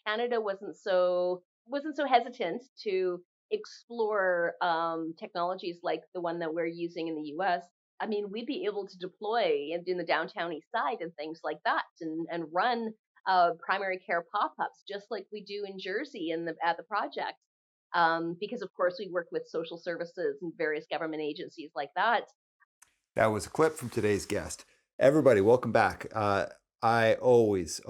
Canada wasn't so hesitant to explore technologies like the one that we're using in the U.S. I mean, we'd be able to deploy in the downtown east side and things like that, and run primary care pop-ups just like we do in Jersey at the project. Because of course we work with social services and various government agencies like that. That was a clip from today's guest. Everybody, welcome back. I always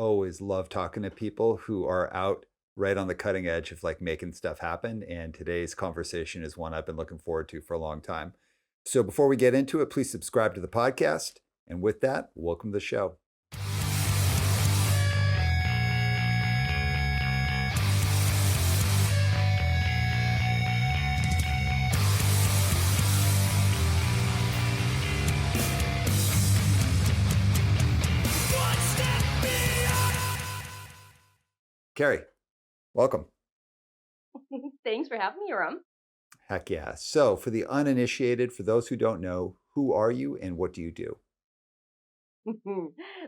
love talking to people who are out right on the cutting edge of like making stuff happen. And today's conversation is one I've been looking forward to for a long time. So before we get into it, please subscribe to the podcast. And with that, welcome to the show. Kerry, welcome. Thanks for having me, Ram. Heck yeah. So for the uninitiated, for those who don't know, who are you and what do you do?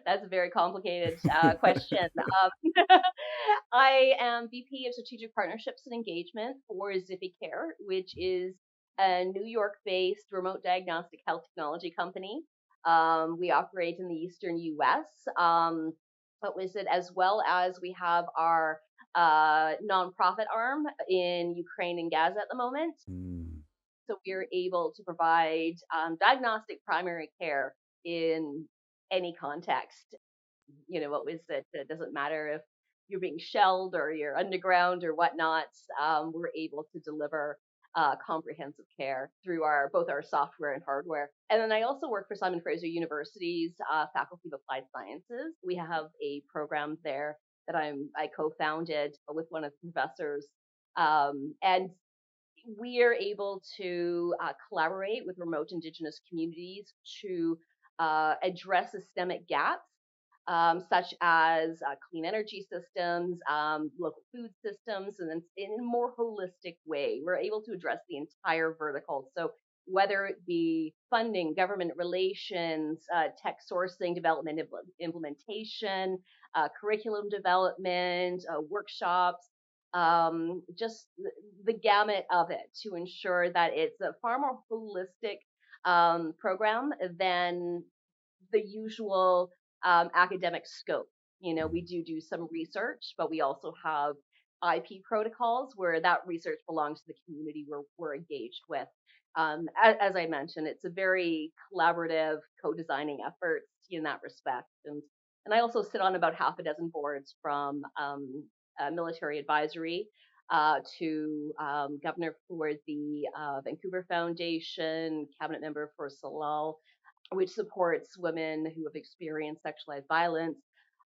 That's a very complicated question. I am VP of Strategic Partnerships and Engagement for ZiphyCare, which is a New York-based remote diagnostic health technology company. We operate in the Eastern U.S. What was it? As well as we have our nonprofit arm in Ukraine and Gaza at the moment. Mm. So we're able to provide diagnostic primary care in any context. What was it? It doesn't matter if you're being shelled or you're underground or whatnot. We're able to deliver comprehensive care through both our software and hardware. And then I also work for Simon Fraser University's Faculty of Applied Sciences. We have a program there that I co-founded with one of the professors. And we are able to collaborate with remote Indigenous communities to address systemic gaps, such as clean energy systems, local food systems, and then in a more holistic way. We're able to address the entire vertical. So whether it be funding, government relations, tech sourcing, development, implementation, curriculum development, workshops, just the gamut of it to ensure that it's a far more holistic program than the usual academic scope. We do some research, but we also have IP protocols where that research belongs to the community we're engaged with. As I mentioned, it's a very collaborative co-designing effort in that respect. And I also sit on about half a dozen boards from military advisory to governor for the Vancouver Foundation, cabinet member for Salal, which supports women who have experienced sexualized violence.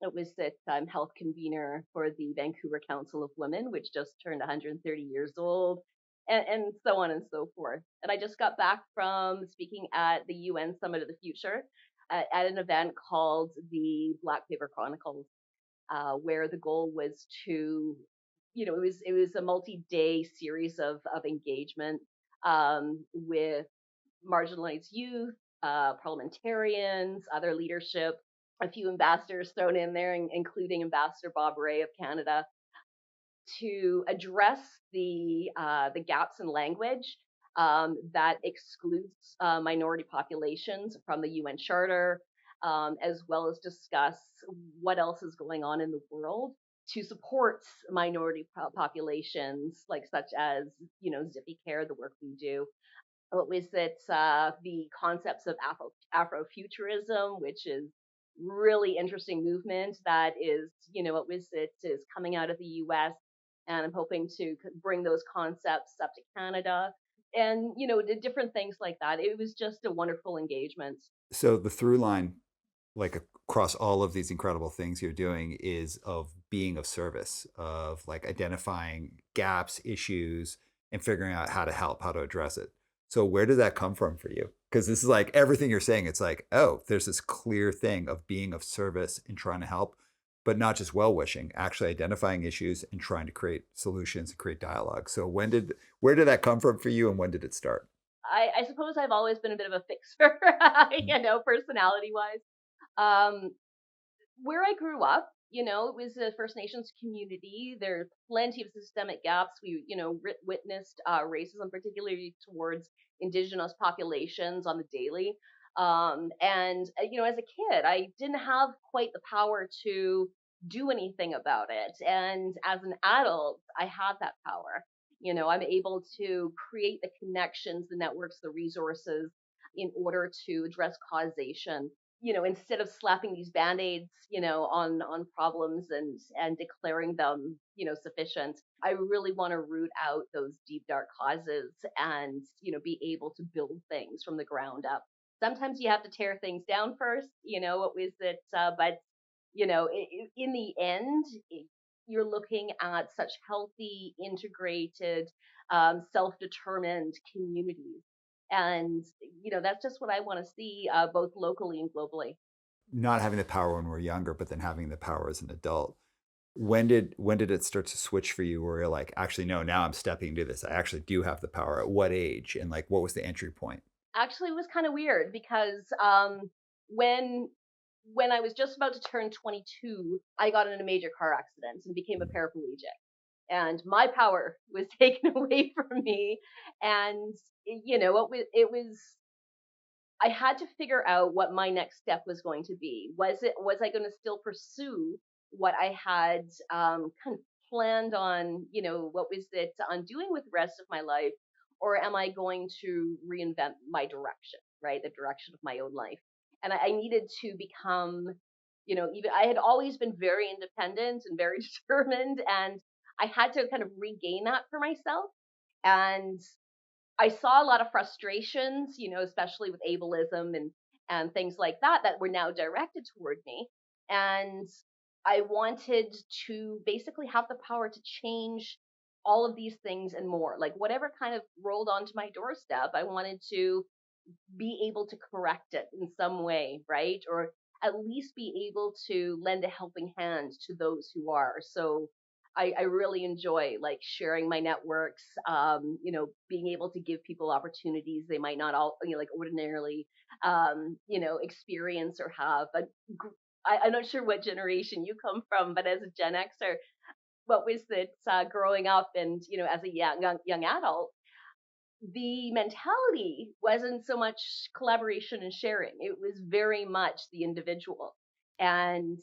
It was that I'm health convener for the Vancouver Council of Women, which just turned 130 years old, and so on and so forth. And I just got back from speaking at the UN Summit of the Future at an event called the Black Paper Chronicles, where the goal was to, it was a multi-day series of engagement with marginalized youth, parliamentarians, other leadership, a few ambassadors thrown in there, including Ambassador Bob Ray of Canada, to address the gaps in language that excludes minority populations from the UN Charter, as well as discuss what else is going on in the world to support minority populations, like such as ZiphyCare, the work we do. What was it? The concepts of Afrofuturism, which is really interesting movement that is, what was it, is coming out of the U.S. And I'm hoping to bring those concepts up to Canada and, different things like that. It was just a wonderful engagement. So the through line, like across all of these incredible things you're doing, is of being of service, of like identifying gaps, issues, and figuring out how to help, how to address it. So where did that come from for you? Because this is like everything you're saying. It's like, oh, there's this clear thing of being of service and trying to help, but not just well wishing, actually identifying issues and trying to create solutions and create dialogue. So where did that come from for you, and when did it start? I suppose I've always been a bit of a fixer, personality wise. Um, where I grew up, it was a First Nations community. There's plenty of systemic gaps. We, witnessed racism, particularly towards indigenous populations on the daily. And as a kid, I didn't have quite the power to do anything about it. And as an adult, I have that power. I'm able to create the connections, the networks, the resources in order to address causation, instead of slapping these band-aids, on problems and declaring them, sufficient. I really want to root out those deep dark causes and, be able to build things from the ground up. Sometimes you have to tear things down first, what was it? But in the end, you're looking at such healthy, integrated, self-determined communities. And, that's just what I want to see, both locally and globally. Not having the power when we're younger, but then having the power as an adult. When did it start to switch for you where you're like, actually, no, now I'm stepping into this. I actually do have the power. At what age? And like, what was the entry point? Actually, it was kind of weird because when when I was just about to turn 22, I got in a major car accident and became a Mm. paraplegic. And my power was taken away from me. And it was I had to figure out what my next step was going to be. Was I going to still pursue what I had kind of planned on, what was it on doing with the rest of my life, or am I going to reinvent my direction, right? The direction of my own life. And I needed to become, even I had always been very independent and very determined, and I had to kind of regain that for myself. And I saw a lot of frustrations, especially with ableism and things like that that were now directed toward me. And I wanted to basically have the power to change all of these things and more. Like whatever kind of rolled onto my doorstep, I wanted to be able to correct it in some way, right? Or at least be able to lend a helping hand to those who are. So I really enjoy like sharing my networks, being able to give people opportunities they might not all, like ordinarily, experience or have. But I'm not sure what generation you come from, but as a Gen Xer, what was it growing up and, as a young adult, the mentality wasn't so much collaboration and sharing. It was very much the individual. And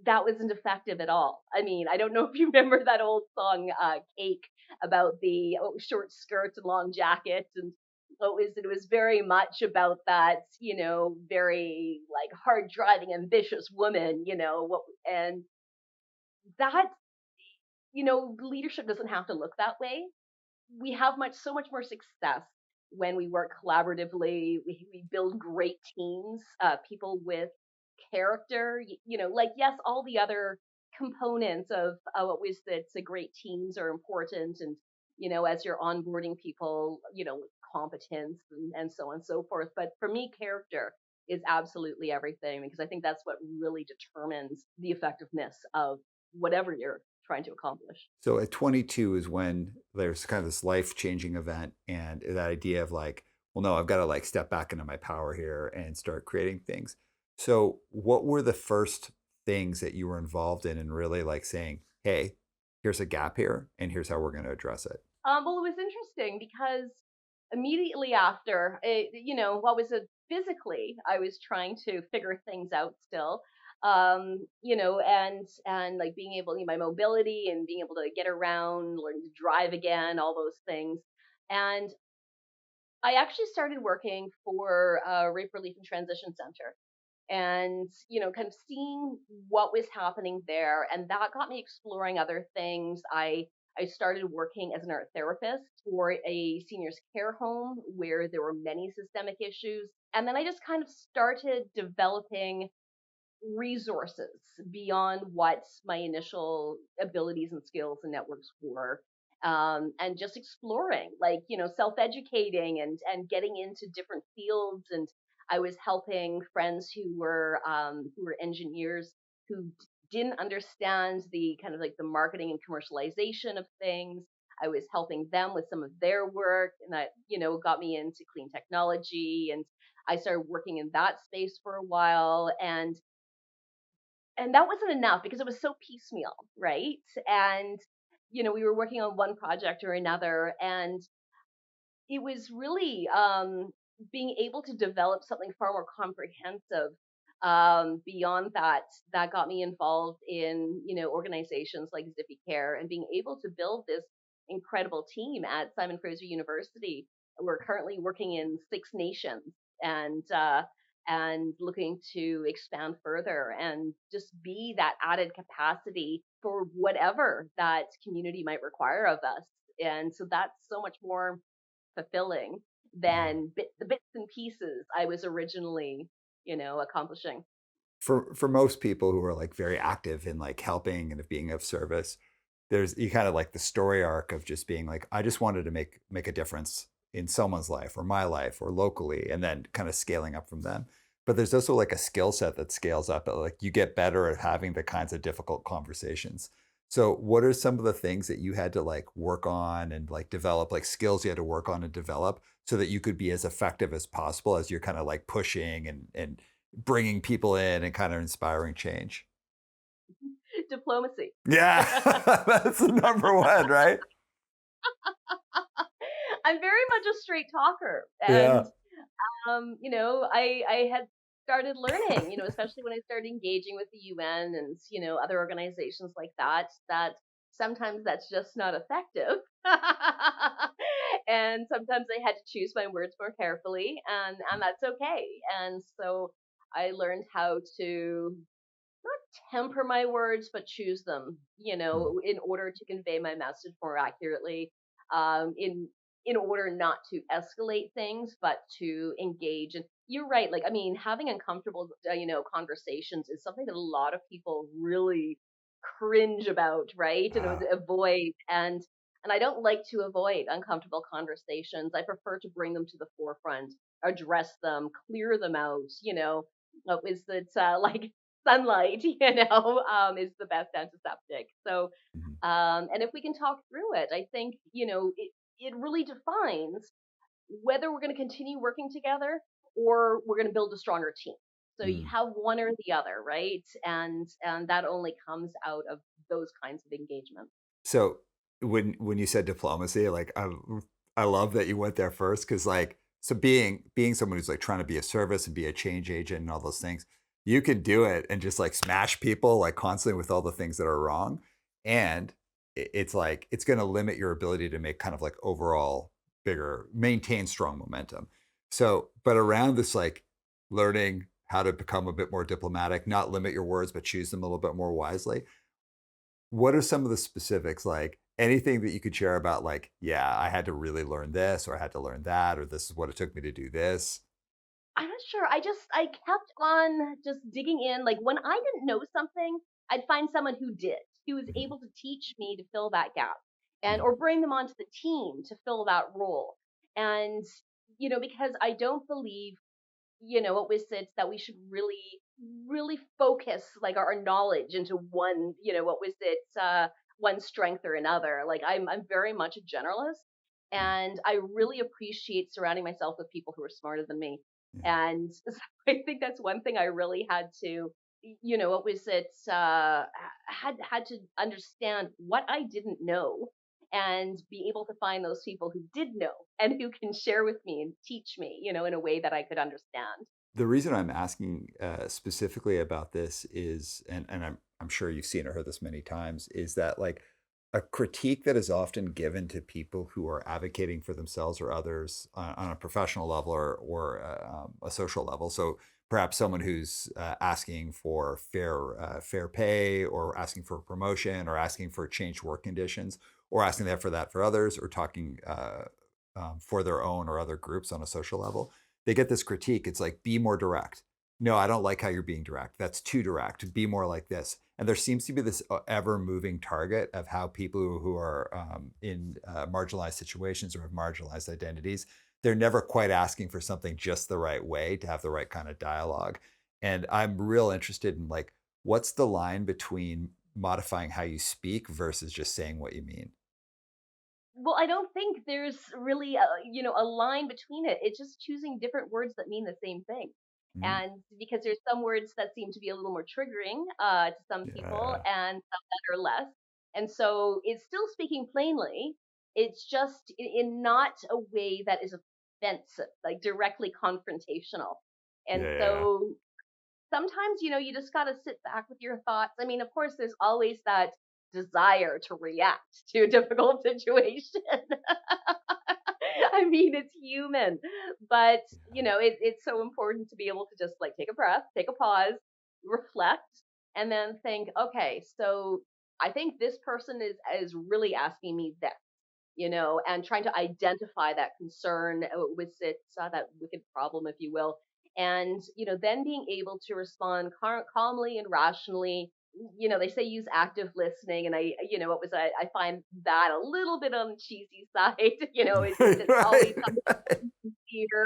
that wasn't effective at all. I mean, I don't know if you remember that old song, Cake, about the short skirts and long jackets. And it was very much about that, very like hard driving, ambitious woman, and that, leadership doesn't have to look that way. We have so much more success when we work collaboratively. We build great teams, people with character. Like yes, all the other components of what was that's a great teams are important, and as you're onboarding people, competence and so on and so forth. But for me, character is absolutely everything because I think that's what really determines the effectiveness of whatever you're trying to accomplish. So at 22 is when there's kind of this life changing event and that idea of like, well, no, I've got to like step back into my power here and start creating things. So what were the first things that you were involved in and really like saying, hey, here's a gap here and here's how we're going to address it? Well, it was interesting because immediately after, what was it physically, I was trying to figure things out still, and like being able, my mobility and being able to get around, learning to drive again, all those things. And I actually started working for a rape relief and transition center and kind of seeing what was happening there, and that got me exploring other things. I started working as an art therapist for a seniors care home where there were many systemic issues, and then I just kind of started developing resources beyond what my initial abilities and skills and networks were, and just exploring, like self-educating and getting into different fields. And I was helping friends who were engineers who didn't understand the kind of like the marketing and commercialization of things. I was helping them with some of their work, and that got me into clean technology. And I started working in that space for a while, and and that wasn't enough because it was so piecemeal, right? And we were working on one project or another, and it was really being able to develop something far more comprehensive beyond that, that got me involved in organizations like ZiphyCare, and being able to build this incredible team at Simon Fraser University. We're currently working in 6 nations, and looking to expand further and just be that added capacity for whatever that community might require of us. And so that's so much more fulfilling Mhm. than the bits and pieces I was originally, accomplishing. For most people who are like very active in like helping and of being of service, there's you kind of like the story arc of just being like, I just wanted to make a difference in someone's life or my life or locally, and then kind of scaling up from them. But there's also like a skill set that scales up. Like you get better at having the kinds of difficult conversations. So what are some of the things that you had to like work on and like develop, like skills you had to work on and develop so that you could be as effective as possible as you're kind of like pushing and bringing people in and kind of inspiring change? Diplomacy. Yeah, that's the number one, right? I'm very much a straight talker, and Yeah. I had started learning, especially when I started engaging with the UN and other organizations like that, that sometimes that's just not effective. And sometimes I had to choose my words more carefully, and that's okay. And so I learned how to temper my words, but choose them, Mm, in order to convey my message more accurately, in order not to escalate things, but to engage. And you're right. Like, I mean, having uncomfortable, conversations is something that a lot of people really cringe about, right? And ah, avoid. And I don't like to avoid uncomfortable conversations. I prefer to bring them to the forefront, address them, clear them out. Is that like sunlight, is the best antiseptic. So, mhm. and if we can talk through it, I think, it really defines whether we're going to continue working together or we're going to build a stronger team. So you Mm. have one or the other, right? And that only comes out of those kinds of engagements. So when you said diplomacy, like I love that you went there first because like so being someone who's like trying to be a service and be a change agent and all those things, you can do it and just like smash people like constantly with all the things that are wrong, and it's like it's going to limit your ability to make kind of like overall bigger maintain strong momentum. So, but around this like learning how to become a bit more diplomatic, not limit your words, but choose them a little bit more wisely, what are some of the specifics, like, anything that you could share about, like, "Yeah, I had to really learn this," or "I had to learn that," or "This is what it took me to do this?" I'm not sure. I kept on just digging in. Like when I didn't know something, I'd find someone who did, who was Mhm, able to teach me to fill that gap, and mhm, or bring them onto the team to fill that role. And because I don't believe, what was it, that we should really focus like our knowledge into one, what was it, one strength or another. Like I'm very much a generalist, mhm, and I really appreciate surrounding myself with people who are smarter than me. yeah. And so I think that's one thing I really had to, what was it, had to understand what I didn't know, and be able to find those people who did know and who can share with me and teach me, in a way that I could understand. The reason I'm asking, specifically about this is and I'm sure you've seen or heard this many times, is that, like, a critique that is often given to people who are advocating for themselves or others on a professional level or a social level. So, perhaps someone who's, asking for fair pay or asking for a promotion or asking for changed work conditions or asking that for others or talking, for their own or other groups on a social level, they get this critique. It's like, be more direct. No, I don't like how you're being direct. That's too direct. Be more like this. And there seems to be this ever moving target of how people who are in marginalized situations or have marginalized identities, they're never quite asking for something just the right way to have the right kind of dialogue. And I'm real interested in like, what's the line between modifying how you speak versus just saying what you mean? Well, I don't think there's really a line between it. It's just choosing different words that mean the same thing. Mm, And because there's some words that seem to be a little more triggering to some people yeah, and some that are less. And so it's still speaking plainly. It's just in not a way that is offensive, like directly confrontational. And yeah, yeah, so sometimes, you just got to sit back with your thoughts. I mean, of course, there's always that desire to react to a difficult situation. I mean, it's human, but it's so important to be able to just like take a breath, take a pause, reflect, and then think, okay, so I think this person is really asking me this, and trying to identify that concern with it, that wicked problem, if you will, and then being able to respond calmly and rationally. They say use active listening, and what was I find that a little bit on the cheesy side. It's always right, right. here.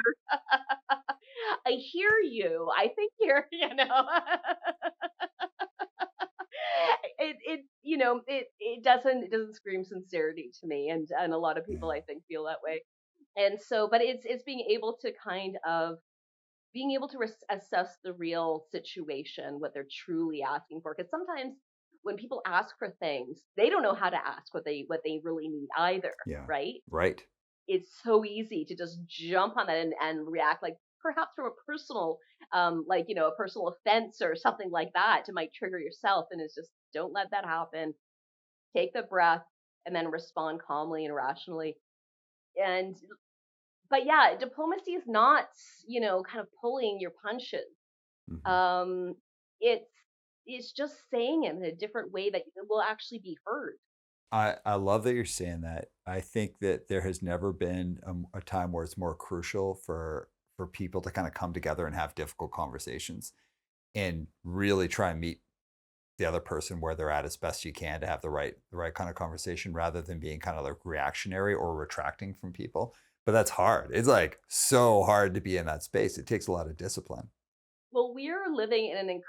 I hear you. I think you're, it doesn't scream sincerity to me, and a lot of people Yeah, I think feel that way. And so, but it's being able to kind of being able to assess the real situation, what they're truly asking for, because sometimes when people ask for things, they don't know how to ask what they really need either, yeah, right? right. It's so easy to just jump on that and react, like perhaps from a personal like a personal offense or something like that to might trigger yourself, and it's just don't let that happen. Take the breath and then respond calmly and rationally. And but yeah, diplomacy is not, kind of pulling your punches. Mhm. um it's it's just saying it in a different way that will actually be heard. I love that you're saying that. I think that there has never been a time where it's more crucial for people to kind of come together and have difficult conversations and really try and meet the other person where they're at as best you can to have the right kind of conversation rather than being kind of like reactionary or retracting from people. But that's hard. It's like so hard to be in that space. It takes a lot of discipline. Well, we're living in an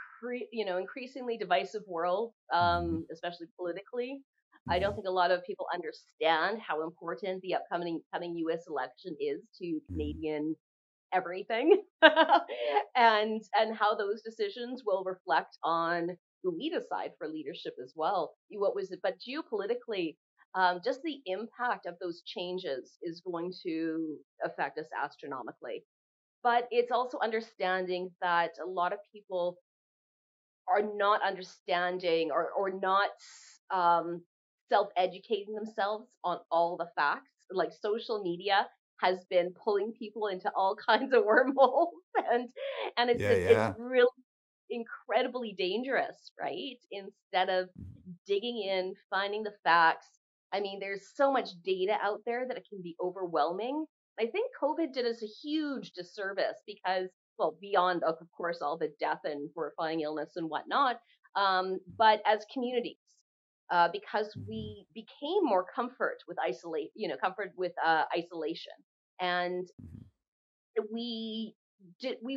increasingly divisive world, Hmm. especially politically. I don't Yeah. think a lot of people understand how important the upcoming coming U.S. election is to Mhm. Canadian everything, and how those decisions will reflect on who we decide for leadership as well. What was it? But geopolitically, just the impact of those changes is going to affect us astronomically. But it's also understanding that a lot of people are not understanding or not um, self-educating themselves on all the facts. Like social media has been pulling people into all kinds of wormholes, and it's Yeah, it's it's yeah. really incredibly dangerous, right? Instead of Mhm. digging in, finding the facts. I mean, there's so much data out there that it can be overwhelming. I think COVID did us a huge disservice because, well, beyond, of course, all the death and horrifying illness and whatnot, but as communities, because Mhm. we became more comfort with isolation, and Mhm. we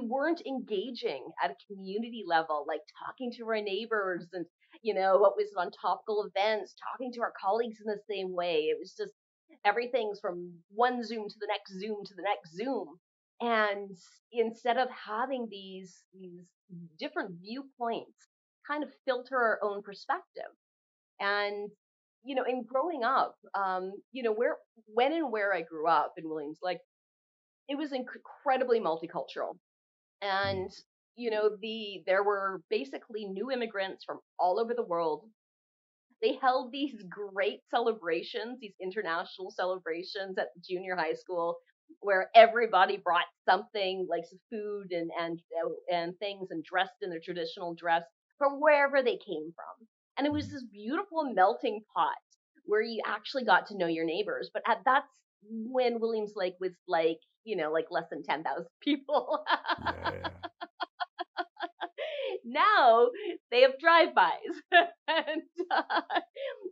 weren't engaging at a community level, like talking to our neighbors and what was on topical events, talking to our colleagues in the same way. It was just everything's from one Zoom to the next Zoom to the next Zoom. And instead of having these different viewpoints kind of filter our own perspective. And in growing up, where when and where I grew up in Williams, like it was incredibly multicultural. Mhm. And there were basically new immigrants from all over the world. They held these great celebrations, these international celebrations at the junior high school, where everybody brought something like some food and things, and dressed in their traditional dress from wherever they came from. And it was Mhm. this beautiful melting pot where you actually got to know your neighbors. But that's when Williams Lake was like less than 10,000 people. Yeah, yeah. Now they have drive-bys, and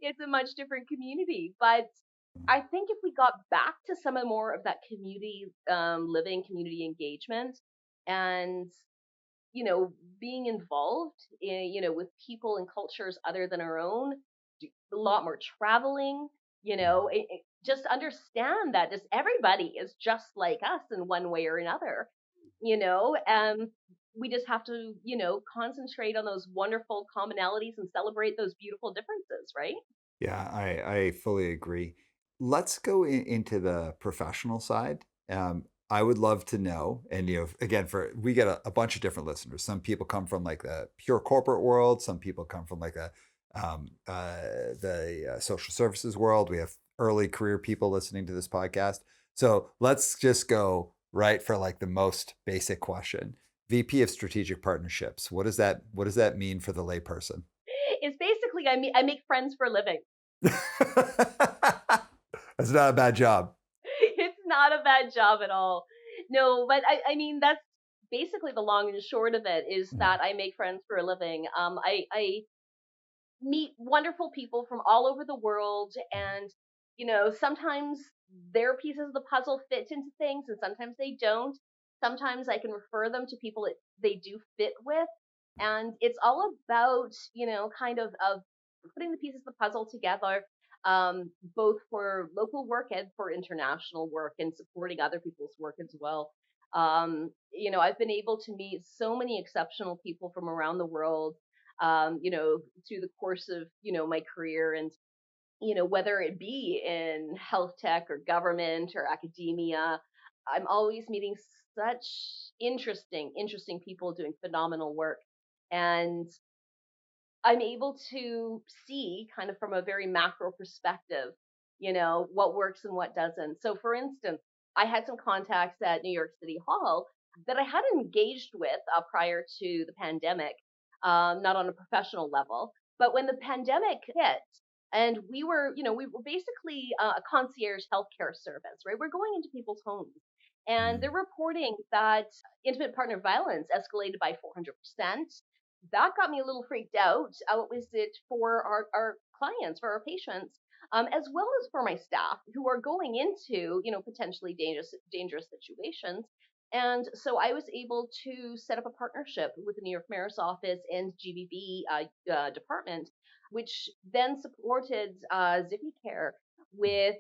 it's a much different community. But I think if we got back to some of more of that community living, community engagement, and being involved in with people and cultures other than our own, do a lot more traveling. Mhm. Just understand that just everybody is just like us in one way or another. we just have to, concentrate on those wonderful commonalities and celebrate those beautiful differences, right? Yeah, I fully agree. Let's go into the professional side. I would love to know, and again, for we get a bunch of different listeners. Some people come from like the pure corporate world. Some people come from like the social services world. We have early career people listening to this podcast. So let's just go right for like the most basic question. VP of Strategic Partnerships. What does that mean for the layperson? It's basically I make friends for a living. That's not a bad job. It's not a bad job at all. No, but I mean that's basically the long and short of it is Mm, that I make friends for a living. I meet wonderful people from all over the world, and sometimes their pieces of the puzzle fit into things and sometimes they don't. Sometimes I can refer them to people that they do fit with, and it's all about kind of putting the pieces of the puzzle together, both for local work and for international work and supporting other people's work as well. I've been able to meet so many exceptional people from around the world, through the course of, my career. And, whether it be in health tech or government or academia, I'm always meeting such interesting people doing phenomenal work. And I'm able to see kind of from a very macro perspective, what works and what doesn't. So, for instance, I had some contacts at New York City Hall that I hadn't engaged with prior to the pandemic, not on a professional level. But when the pandemic hit, and we were basically a concierge healthcare service, right? We're going into people's homes, and they're mm, reporting that intimate partner violence escalated by 400%. That got me a little freaked out. What was it for our clients, for our patients, as well as for my staff who are going into, potentially dangerous situations. And so I was able to set up a partnership with the New York Mayor's Office and GBV department, which then supported ZiphyCare with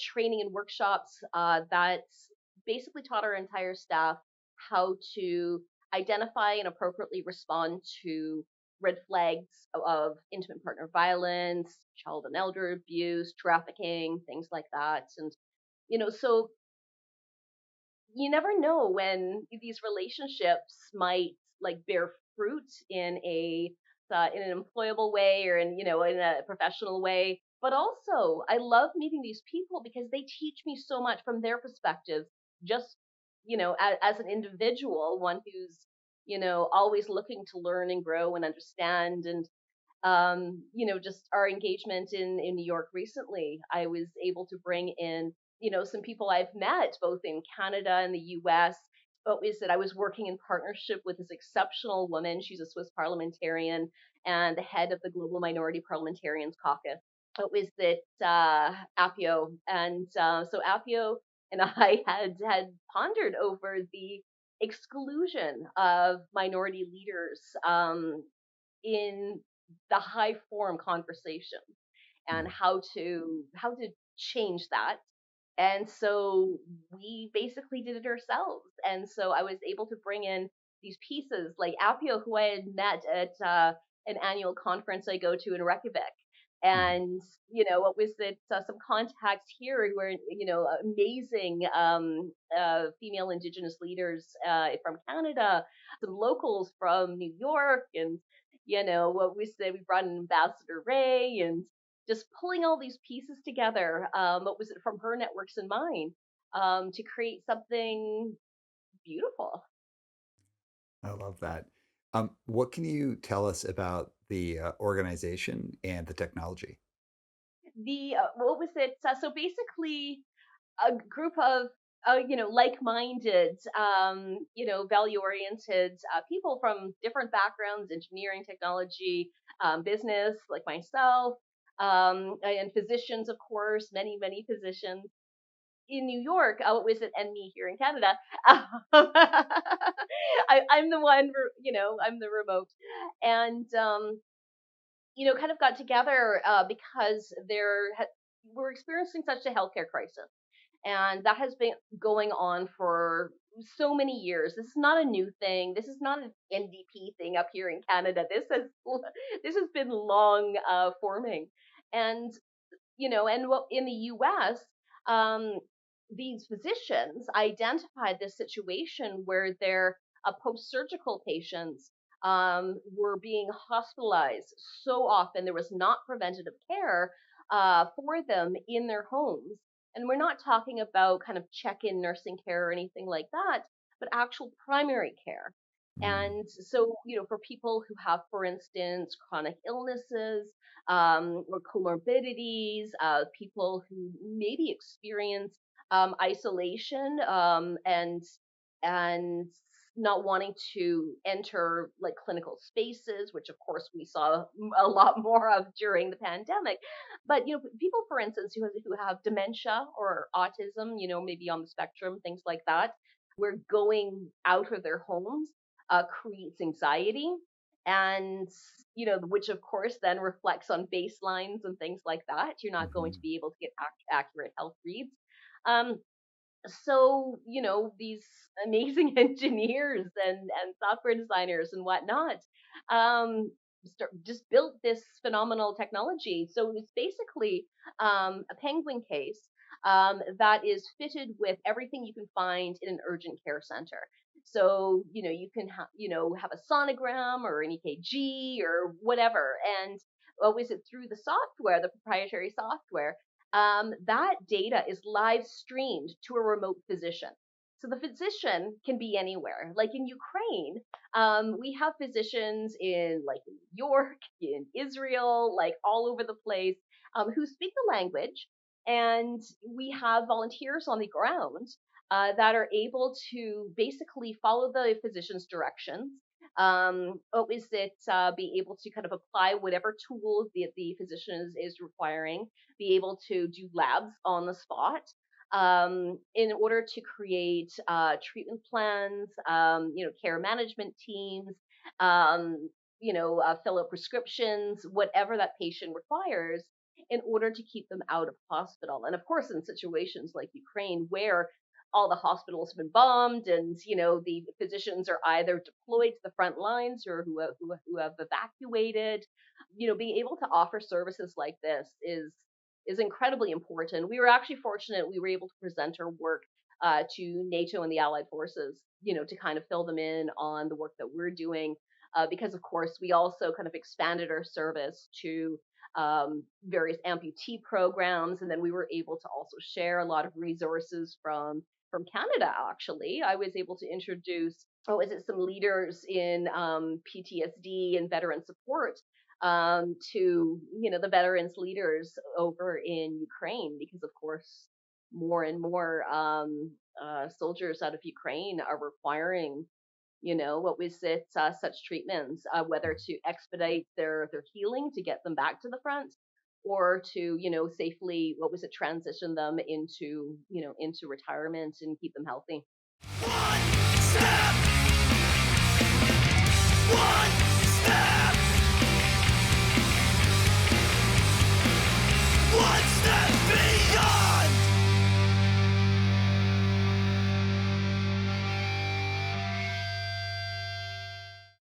training and workshops that basically taught our entire staff how to identify and appropriately respond to red flags of intimate partner violence, child and elder abuse, trafficking, things like that. And, so you never know when these relationships might like bear fruit in an employable way or in a professional way. But also, I love meeting these people because they teach me so much from their perspectives. Just as an individual, one who's always looking to learn and grow and understand. And just our engagement in New York recently, I was able to bring in, some people I've met both in Canada and the US. But is that I was working in partnership with this exceptional woman. She's a Swiss parliamentarian and the head of the Global Minority Parliamentarians Caucus. It was that Appio, and so Appio and I had pondered over the exclusion of minority leaders in the high form conversation and mm. how to change that. And so we basically did it ourselves. And so I was able to bring in these pieces like Appio, who I had met at an annual conference I go to in Reykjavik. Mhm. And what was it? Some contacts here who are amazing female Indigenous leaders from Canada, some locals from New York, and what we said, we brought in Ambassador Ray, and just pulling all these pieces together. What was it from her networks and mine, to create something beautiful. I love that. What can you tell us about the organization and the technology? The what was it? So basically, a group of like-minded, value-oriented people from different backgrounds, engineering, technology, business, like myself, and physicians, of course, many physicians in New York. What was it? And me here in Canada. I'm the one, I'm the remote, and kind of got together because we're experiencing such a healthcare crisis, And that has been going on for so many years. This is not a new thing. This is not an NDP thing up here in Canada. This has been long forming. And and what in the U.S., um, these physicians identified this situation where their post-surgical patients were being hospitalized so often. There was not preventative care for them in their homes. And we're not talking about kind of check-in nursing care or anything like that, but actual primary care. Mm. And so, for people who have, for instance, chronic illnesses, or comorbidities, people who maybe experience isolation, and not wanting to enter like clinical spaces, which of course we saw a lot more of during the pandemic. But people, for instance, who have dementia or autism, maybe on the spectrum, things like that, where going out of their homes creates anxiety, and which of course then reflects on baselines and things like that. You're not going to Mhm. be able to get accurate health reads. um, so these amazing engineers and software designers and whatnot, um just built this phenomenal technology. So it's basically a penguin case that is fitted with everything you can find in an urgent care center. So you can have a sonogram or an EKG or whatever. And what was it, through the software, the proprietary software, that data is live streamed to a remote physician. So the physician can be anywhere. Like in Ukraine, we have physicians in like in New York, in Israel, like all over the place, who speak the language, and we have volunteers on the ground that are able to basically follow the physician's directions. What is it? Be able to kind of apply whatever tools the physician is requiring, be able to do labs on the spot, in order to create treatment plans, care management teams, fill out prescriptions, whatever that patient requires, in order to keep them out of hospital. And of course, in situations like Ukraine, where all the hospitals have been bombed, and the physicians are either deployed to the front lines or who have evacuated, being able to offer services like this is incredibly important. We were actually fortunate; we were able to present our work to NATO and the Allied forces, to kind of fill them in on the work that we're doing, because of course we also kind of expanded our service to various amputee programs, and then we were able to also share a lot of resources from Canada. Actually, I was able to introduce, some leaders in PTSD and veteran support, to the veterans leaders over in Ukraine, because of course more and more soldiers out of Ukraine are requiring what was it, such treatments, whether to expedite their healing to get them back to the front, or to safely, what was it, transition them into retirement and keep them healthy. One step, one step.